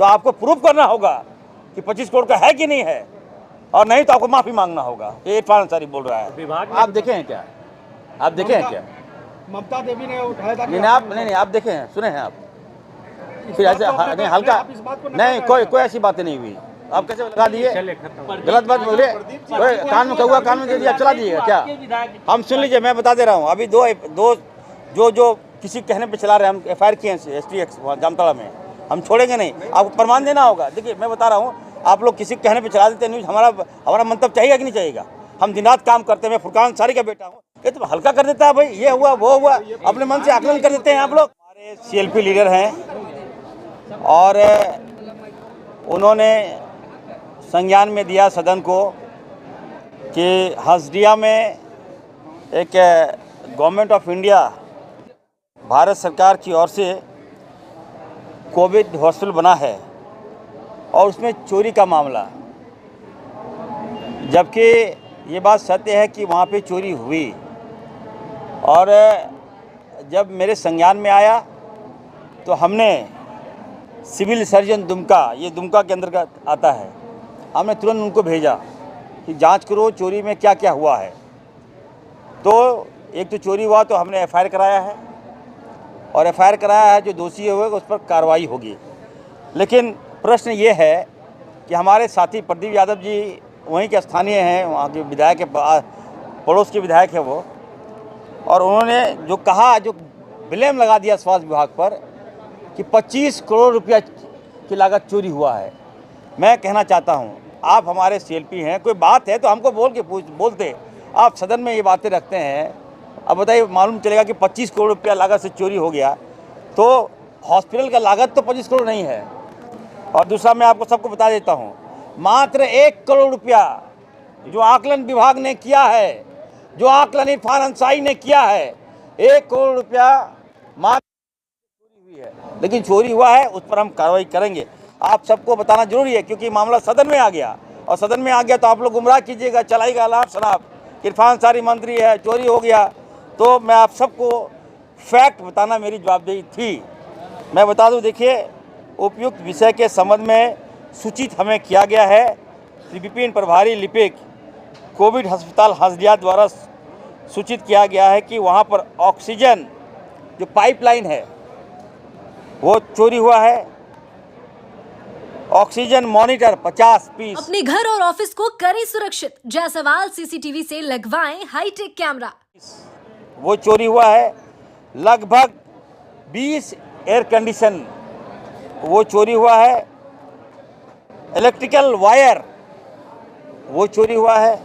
तो आपको प्रूफ करना होगा कि 25 करोड़ का है कि नहीं है, और नहीं तो आपको माफ़ी मांगना होगा। ये इरफान अंसारी बोल रहा है। विभाग आप देखे हैं क्या? आप देखे हैं क्या? ममता देवी ने उठाया था। नहीं आप देखे हैं, सुने हैं आप? फिर ऐसे नहीं हल्का नहीं, कोई ऐसी बातें नहीं हुई। आप कैसे लगा दिए? गलत बात बोले, कान में कहुआ कान में दे दिया, चला दिएगा क्या? हम सुन लीजिए, मैं बता दे रहा हूँ। अभी दो जो किसी कहने पे चला रहे हैं, हम FIR किए हैं STX जामताड़ा में, हम छोड़ेंगे नहीं। आपको प्रमाण देना होगा। देखिए मैं बता रहा हूँ, आप लोग किसी कहने पे चला देते हैं न्यूज़, हमारा मंतव्य चाहिए कि नहीं चाहिएगा? हम दिन रात काम करते हैं। मैं फुरकान अंसारी का बेटा हूँ। ये तो हल्का कर देता है भाई, ये हुआ वो हुआ, अपने मन से आकलन कर देते हैं आप लोग। हमारे CLP लीडर हैं और उन्होंने संज्ञान में दिया सदन को कि हसदिया में एक गवर्नमेंट ऑफ इंडिया, भारत सरकार की ओर से कोविड हॉस्पिटल बना है और उसमें चोरी का मामला, जबकि ये बात सत्य है कि वहाँ पे चोरी हुई। और जब मेरे संज्ञान में आया तो हमने सिविल सर्जन दुमका, ये दुमका के अंदर आता है, हमने तुरंत उनको भेजा कि जांच करो चोरी में क्या क्या हुआ है। तो एक तो चोरी हुआ तो हमने FIR कराया है, और FIR कराया है, जो दोषी हुए उस पर कार्रवाई होगी। लेकिन प्रश्न ये है कि हमारे साथी प्रदीप यादव जी वहीं के स्थानीय हैं, वहाँ के विधायक के पड़ोस के विधायक है वो, और उन्होंने जो कहा, जो ब्लेम लगा दिया स्वास्थ्य विभाग पर कि 25 करोड़ रुपया की लागत चोरी हुआ है। मैं कहना चाहता हूँ, आप हमारे CLP हैं, कोई बात है तो हमको बोलते। आप सदन में ये बातें रखते हैं। अब बताइए, मालूम चलेगा कि 25 करोड़ रुपया लागत से चोरी हो गया, तो हॉस्पिटल का लागत तो 25 करोड़ नहीं है। और दूसरा मैं आपको सबको बता देता हूँ, मात्र 1 करोड़ रुपया जो आकलन विभाग ने किया है, जो आकलन इरफान अंसारी ने किया है, 1 करोड़ रुपया मात्र चोरी हुई है। लेकिन चोरी हुआ है, उस पर हम कार्रवाई करेंगे। आप सबको बताना जरूरी है, क्योंकि मामला सदन में आ गया, और सदन में आ गया तो आप लोग गुमराह कीजिएगा, चलाएगा अलाप शनाप, इरफान अंसारी मंत्री है, चोरी हो गया। तो मैं आप सबको फैक्ट बताना मेरी जवाबदेही थी। मैं बता दूं, देखिए, उपयुक्त विषय के संबंध में सूचित हमें किया गया है। श्री विपिन प्रभारी लिपिक कोविड अस्पताल हसदिया द्वारा सूचित किया गया है कि वहां पर ऑक्सीजन जो पाइपलाइन है वो चोरी हुआ है। Oxygen monitor 50 piece. अपने घर और ऑफिस को करें सुरक्षित, जायसवाल CCTV से लगवाएं हाईटेक कैमरा। वो चोरी हुआ है। लगभग 20 एयर कंडीशन वो चोरी हुआ है। इलेक्ट्रिकल वायर वो चोरी हुआ है।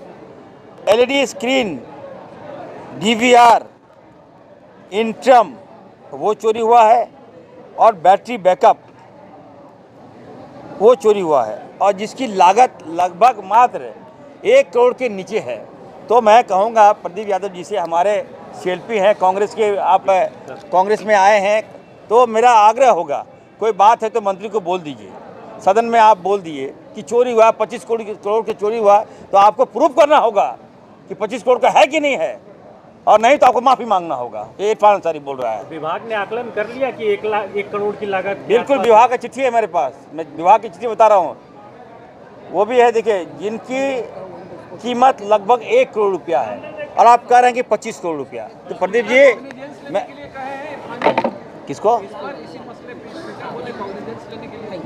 LED स्क्रीन, DVR, इंट्रम वो चोरी हुआ है, और बैटरी बैकअप वो चोरी हुआ है, और जिसकी लागत लगभग मात्र 1 करोड़ के नीचे है। तो मैं कहूँगा प्रदीप यादव जी से, हमारे CLP हैं कांग्रेस के, आप कांग्रेस में आए हैं, तो मेरा आग्रह होगा, कोई बात है तो मंत्री को बोल दीजिए, सदन में आप बोल दिए कि चोरी हुआ, 25 करोड़ के चोरी हुआ, तो आपको प्रूफ करना होगा कि 25 करोड़ का है कि नहीं है, और नहीं तो आपको माफ़ी मांगना होगा। ये इरफान अंसारी बोल रहा है। विभाग ने आकलन कर लिया कि 1 करोड़ की लागत। बिल्कुल, विभाग की चिट्ठी है मेरे पास, मैं विभाग की चिट्ठी बता रहा हूँ, वो भी है। देखिए, जिनकी कीमत लगभग 1 करोड़ रुपया है, और आप कह रहे हैं कि 25 करोड़ रुपया। तो प्रदीप जी, मैं किसको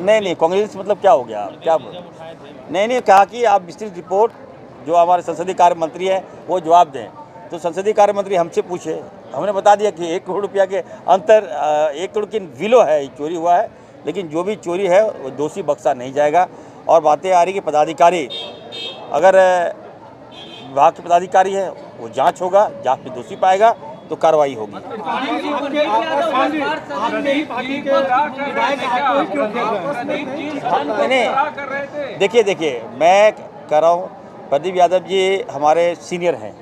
नहीं, कांग्रेस मतलब क्या हो गया? क्या नहीं, कहा कि आप विस्तृत रिपोर्ट जो हमारे संसदीय कार्य मंत्री है वो जवाब दें। तो संसदीय कार्य मंत्री हमसे पूछे, हमने बता दिया कि 1 करोड़ रुपया के अंतर, 1 करोड़ की विलो है, चोरी हुआ है। लेकिन जो भी चोरी है वो दोषी बख्शा नहीं जाएगा। और बातें आ रही कि पदाधिकारी, अगर विभाग के पदाधिकारी है वो जांच होगा, जांच में दोषी पाएगा तो कार्रवाई होगी। देखिए, मैं कह रहा हूँ, प्रदीप यादव जी हमारे सीनियर हैं,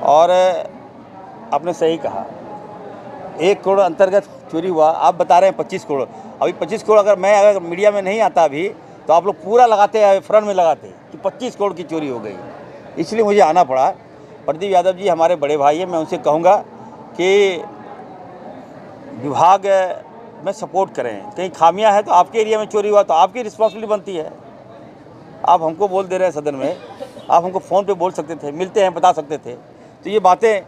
और आपने सही कहा, 1 करोड़ अंतर्गत चोरी हुआ। आप बता रहे हैं 25 करोड़। अभी 25 करोड़ अगर मीडिया में नहीं आता अभी, तो आप लोग पूरा लगाते हैं, फ्रंट में लगाते कि 25 करोड़ की चोरी हो गई, इसलिए मुझे आना पड़ा। प्रदीप यादव जी हमारे बड़े भाई हैं, मैं उनसे कहूँगा कि विभाग में सपोर्ट करें। कहीं खामियां है तो आपके एरिया में चोरी हुआ तो आपकी रिस्पॉन्सिबिलिटी बनती है। आप हमको बोल दे रहे हैं सदन में, आप हमको फ़ोन पे बोल सकते थे, मिलते हैं बता सकते थे। तो ये बातें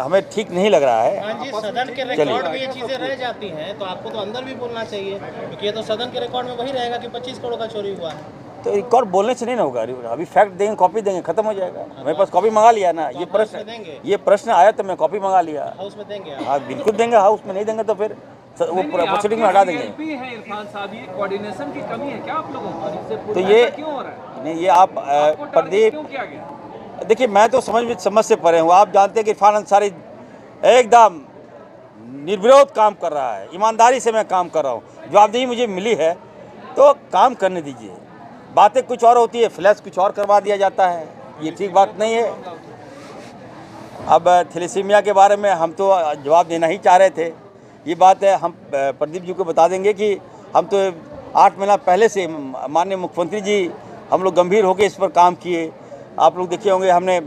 हमें ठीक नहीं लग रहा है। हाँ जी, सदन के रिकॉर्ड में ये चीज़ें रह जाती हैं तो आपको तो अंदर भी बोलना चाहिए, क्योंकि ये तो सदन के रिकॉर्ड में वही रहेगा कि 25 करोड़ का चोरी हुआ है। तो रिकॉर्ड बोलने से नहीं ना होगा, अभी फैक्ट देंगे, कॉपी देंगे, खत्म हो जाएगा। मेरे पास कॉपी मंगा लिया ना, ये प्रश्न आया तो मैं कॉपी मंगा लिया। हाउस में देंगे? हाँ बिल्कुल देंगे, हाउस में नहीं देंगे तो फिर वो प्रोसीडिंग में हटा देंगे। है इरफान साहब, ये कोऑर्डिनेशन की कमी है क्या आप लोगों को? तो ये क्यों हो रहा है? नहीं, ये आप प्रदीप, क्यों किया गया? देखिए मैं तो समझ से परे हूँ। आप जानते हैं कि इरफान अंसारी एकदम निर्विरोध काम कर रहा है, ईमानदारी से मैं काम कर रहा हूँ। जवाबदेही मुझे मिली है तो काम करने दीजिए। बातें कुछ और होती है, फ्लैश कुछ और करवा दिया जाता है, ये ठीक बात नहीं है। अब थैलेसीमिया के बारे में हम तो जवाब देना ही चाह रहे थे। ये बात है, हम प्रदीप जी को बता देंगे कि हम तो 8 महीना पहले से माननीय मुख्यमंत्री जी हम लोग गंभीर होकर इस पर काम किए। आप लोग देखे होंगे, हमने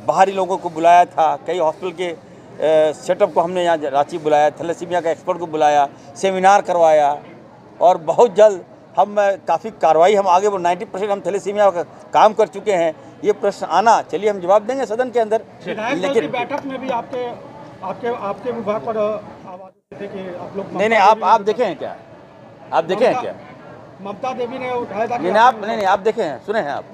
बाहरी लोगों को बुलाया था, कई हॉस्पिटल के सेटअप को हमने यहाँ रांची बुलाया, थैलेसीमिया का एक्सपर्ट को बुलाया, सेमिनार करवाया और बहुत जल्द हम काफ़ी कार्रवाई हम आगे वो 90% हम थैलेसीमिया का काम कर चुके हैं। ये प्रश्न आना, चलिए हम जवाब देंगे सदन के अंदर। लेकिन बैठक में भी आपके विभाग पर आवाज थे कि आप लोग नहीं, आप देखे हैं क्या? आप देखे हैं क्या? ममता देवी ने उठाया था। नहीं, आप देखे हैं, सुने हैं आप?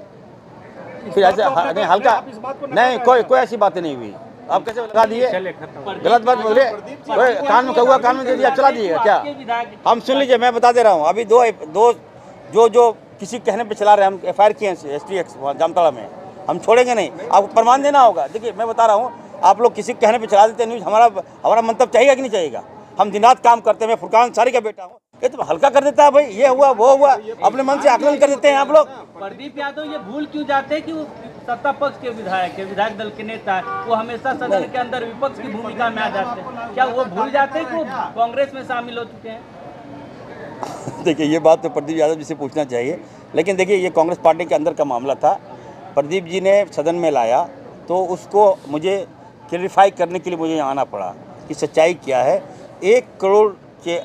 फिर ऐसे नहीं, हल्का नहीं, कोई ऐसी बातें नहीं हुई। आप कैसे लगा दिए? गलत बात बोले, कानून का हुआ, कानून दे दिया, चला दिए क्या? हम सुन लीजिए, मैं बता दे रहा हूँ। अभी दो जो किसी कहने पे चला रहे हैं, हम FIR किए हैं STX जामताड़ा में, हम छोड़ेंगे नहीं। आपको प्रमाण देना होगा। देखिए मैं बता रहा हूँ, आप लोग किसी कहने पे चला देते हैं न्यूज़, हमारा मंतव्य चाहिए कि नहीं चाहिएगा? हम दिन रात काम करते हैं। मैं फुरकान अंसारी का बेटा हूँ। ये तो हल्का कर देता है भाई, ये हुआ वो हुआ, अपने मन से आकलन कर देते हैं आप लोग। प्रदीप यादव ये भूल क्यों जाते हैं कि वो सत्ता पक्ष के विधायक दल के नेता है, वो हमेशा सदन के अंदर विपक्ष की भूमिका में आ जाते हैं? क्या वो भूल जाते हैं कि वो कांग्रेस में शामिल हो चुके हैं? देखिए ये बात तो प्रदीप यादव जी से पूछना चाहिए, लेकिन देखिए ये कांग्रेस पार्टी के अंदर का मामला था। प्रदीप जी ने सदन में लाया तो उसको मुझे क्लैरिफाई करने के लिए मुझे यहाँ आना पड़ा कि सच्चाई क्या है। 1 करोड़ के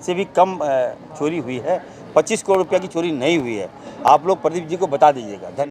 से भी कम चोरी हुई है, 25 करोड़ रुपया की चोरी नहीं हुई है। आप लोग प्रदीप जी को बता दीजिएगा। धन्यवाद।